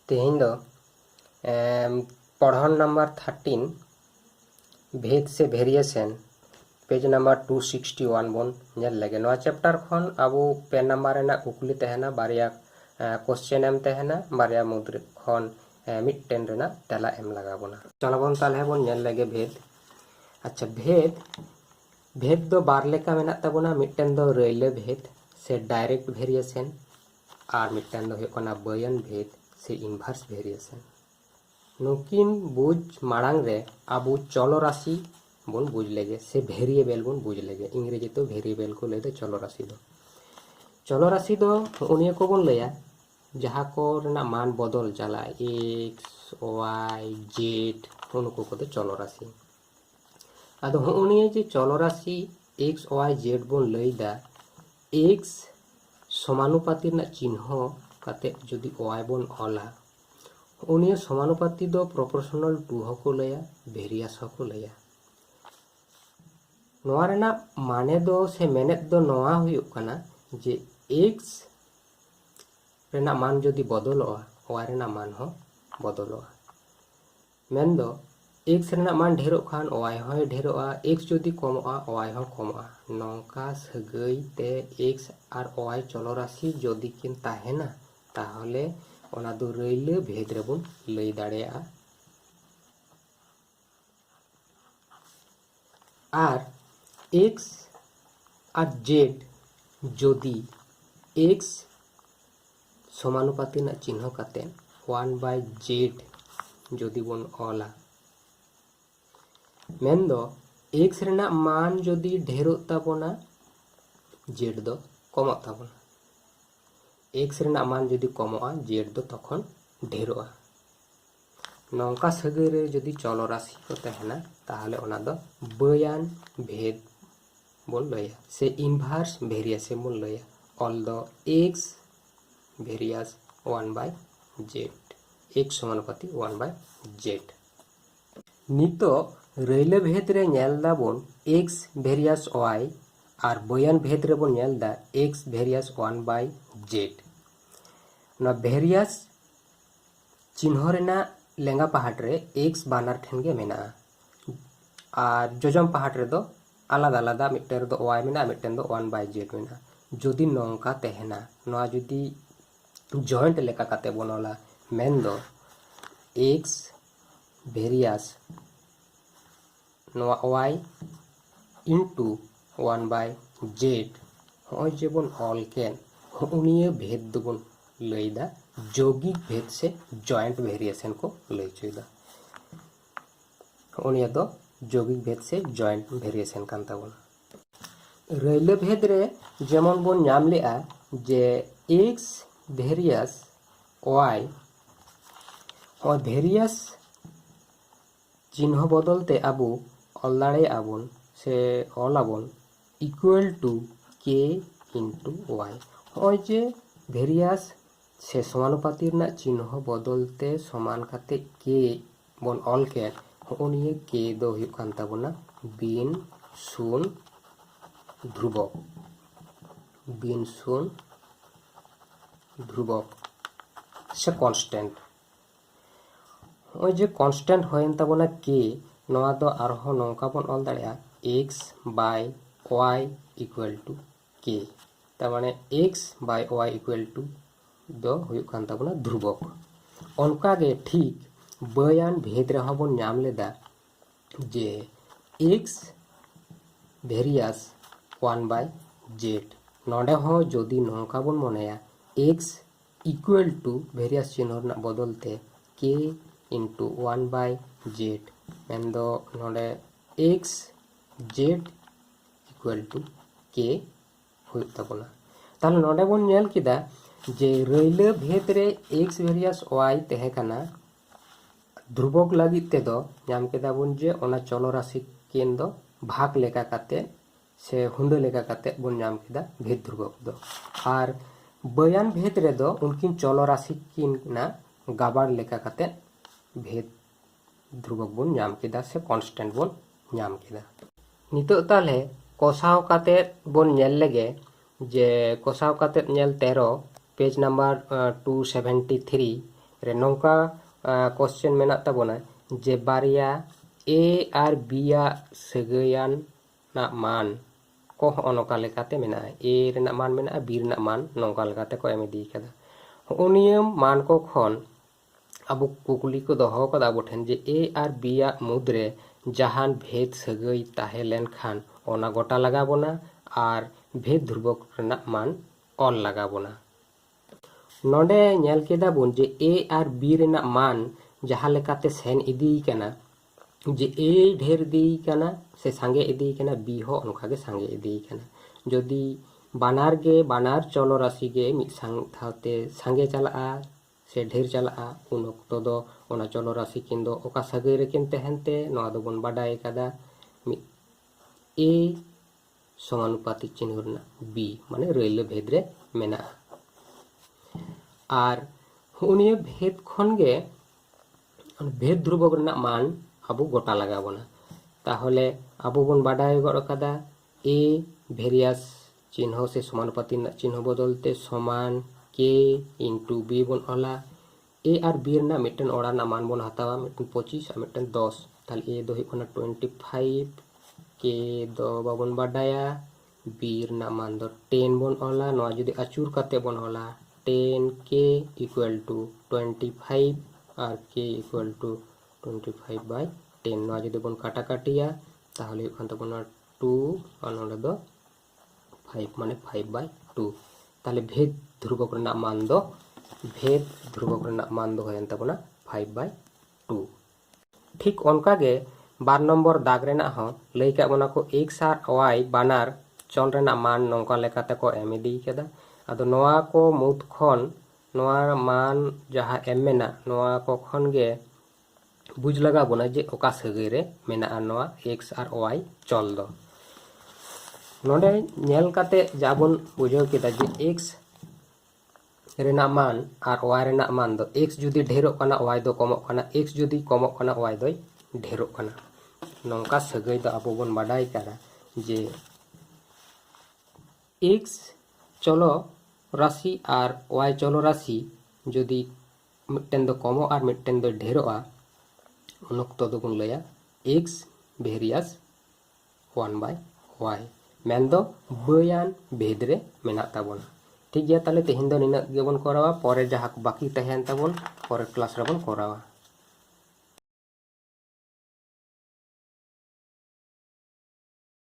तेहें दो पढ़न नंबर 13 भेद से वेरिएशन पेज नंबर 261 बन नेल लगे। नवा चैप्टर खन आबो पेन नंबर रेना कुकली तहना बारिया क्वेश्चन एम तहना बारिया मुद्रे खन मिट्टेन रेना तेला एम लगा बोना। चलो बन ताले बन नेल लगे भेद। अच्छा भेद दो बार लेका मेना ताबोना। मिट्टेन दो रैले भेद से डायरेक्ट वेरिएशन और मिट्टेन दो होना बयन भेद से इनभार्स वेरिएशन। नुकिन बुझ माड़ांग रे आबो चलो राशि बन बुझ लेगे से वेरिएबल बन बुझ लेगे। इंग्रेजी तो वेरिएबल को लेते चलो राशि दो उनिया को बन लया जहाँ को रेना मान बदल चला एक्स वाई जेड उनको को चलो राशि। आदो उनिया जे चलो राशि एक्स वाई जेड बन लईदा एक्स समानुपाती ना चिन्ह काते जदि वाई बन ऑला उनिया समानुपाती दो प्रोपोर्शनल टू हको लया वेरियस हको लया। नोआ रेना माने दो से मेनेत दो नोआ हुयुक कना जे एक्स रेना मान जदि बदलोआ वाई रेना मान हो बदलोआ। मेन दो एक्स रेना मान ढेरों खान वाई हो ढेरोआ एक्स जदि कमोआ वाई हो कमोआ। नौका सगई ते एक्स और वाई चलो राशि जदि किन ताहेना ताहले ओना दो रैले भेद रेबन लई दाड़ेया। और एक्स और जेड जदि एक्स समानुपाती ना चिन्ह काते 1/z जदि बन ऑला मेन दो एक्स रेना मान जदि ढेरों ताबोना जेड दो कमो ताबोना। एक्स रेना मान जदि कमोआ जेड दो तखन ढेरोआ। नौका सगई रे जदि चलो राशि को तहना ताहले ओना दो बयान भेद बन लया से इनभार्स वेरिएशन बन लया। ऑल दो एक्स वेरियस 1/z एक्स समानुपाती 1/z। नितो रैले भेद रे नेलदा बन एक्स वेरियस वाई और बयान भेद रे बन नेलदा एक्स वेरियस 1/z। ना वेरियस चिन्ह रेना लेंगा पहाड़ रे एक्स बानर ठेन गे मेना और जोजम पहाड़ रे दो आलादा आलादा मिट्टेन दो वाई मेना मिट्टेन दो 1/z मेना। जदि नौका तहना नोआ जदि जॉइंट लेका काते बनोला मेन दो एक्स वेरियस नोआ वाई इनटू 1/z होय जे बन ऑल केन उनिया भेद दो बन लईदा यौगिक भेद से जॉइंट वेरिएशन को लई चुदा। उनिया दो यौगिक भेद से जॉइंट वेरिएशन कान ताबोना। रैले भेद रे जेमन बन नाम लेआ जे एक्स वेरियस वाई और वेरियस चिन्ह बदलते आबो ऑल दाड़े आबोन से ऑल आबोन इक्वल टू के इनटू वाई। होय जे वेरियस से समानुपाती ना चिन्ह बदलते समान काते के बन ऑल के उनिया के दो हुयुक कान ताबोना बिन शून ध्रुवक से कांस्टेंट। होय जे कांस्टेंट होयन ताबोना के नोआ दो आरहो नौका बन ऑल दाड़ेया x by y equal to के तामाने x by y equal to दो हुयुक कान ताबोना ध्रुवक। उनका गे ठीक बयान भेद रे बन नाम लेदा जे एक्स वेरियस 1/z नोडे हो जदि नौका बन मनेया एक्स इक्वल टू वेरियस चिन्ह ना बदलते के इनटू 1/z मेन दो नोडे एक्स जेड इक्वल टू के हुयुक ताबोना। ताहले नोडे बन नेल किदा जे रैले भेद रे एक्स वेरियस वाई तहे काना ध्रुवक लगी ते दो नाम केदा बन जे ओना चलो राशि केन दो भाग लेका काते से हुंडे लेका काते बन नाम केदा भेद ध्रुवक दो। और बयान भेद रे दो उनकिन चलो राशि किन ना गाबाड़ लेका काते भेद ध्रुवक बन नाम केदा से कांस्टेंट बन नाम केदा। नितो ताले कोसाव काते बन नेल लेगे जे कोसाव काते नेल 13 पेज नंबर 273 रे नौका क्वेश्चन मेना तबोना जे बारिया ए और बी सगैयान ना मान को नौका लेकाते मेना ए रेना मान मेना बी रेना मान नौका लेकाते को एम इदी कदा उनियम मान को खन अब कुकली को दोहो कदा अब ठेन जे ए और बी मुद्रे जहान भेद सगै ताहे लेन खान ओना गोटा लगा बोना और भेद ध्रुवक रेना मान ऑल लगा बोना नोडे नेल केदा बोन जे ए और बी रेना मान जहां लेकाते सेन इदी कना जे ए ढेर इदी कना से सांगे इदी कना बी हो ओनका गे सांगे इदी कना जदि बानार चलो राशि गे मिद सांगते सांगे चला से ढेर चला उन ऑक्टो दो ओना चलो राशि किन दो ओका सगै रेकिन तहनते नोआ दो बोन बाडाय कदा ए समानुपातिक चिन्ह रेना बी माने रैल भेद रे मेना और उनिय भेद खन गे भेद ध्रुवक रेना मान अब गोटा लगा बोना ताहले अब बोन बाडाय गड़ कदा ए भेरियास चिन्ह से समानुपाती चिन्ह बदलते समान के इंटू बी बोन ओला ए और बी रेना मिटन ओड़ा ना मान बोन हतावा मिटन 25 और मिटन 10 ताहले ए दो हुई 25 के दो बाबन बाडाया बी रेना मान दो 10 बोन ओला नोआ जुदी अचूर काते बोन ओला 10 के इक्वल टू 25 और के इक्वल टू 25/10 नोआ जुदी बोन काटा काटिया ताहले हुई खान तबोना 2 और नोडे दो 5 माने 5/2 ताहले भेद ध्रुवक रेना मान दो होयन तबोना 5/2 ठीक ओनका गे 2 नंबर दाग रेना हो लई का बोना को x और y बानार चल रेना मान नौका लेकाते को एम इदी केदा आदो नोआ को मुद खन नोआ मान जहाँ एम मेना नोआ को खन गे बुझ लगा बोना जे ओका सगै रे मेना नोआ x और y चल दो नोडे नेल काते जाबन बुझाव केदा जे x रेना मान और y रेना मान दो x जुदी ढेरों कना y दो कमों कना x जुदी कमों कना y दो ढेरों कना नौका सगै दो अब बोन बाडाय करा जे x चलो राशि और y चलो राशि जुदी मिटन दो कमों और मिटन दो ढेरों उन ऑक्टो दो बोन लया x भेरियास 1/y मेन दो बयान भेद रे मेना ताबोना ठीक गया ताले तेहिन दो निना गेबन करावा परे जहाँ बाकी तहन ताबोन परे क्लास रे बोन करावा।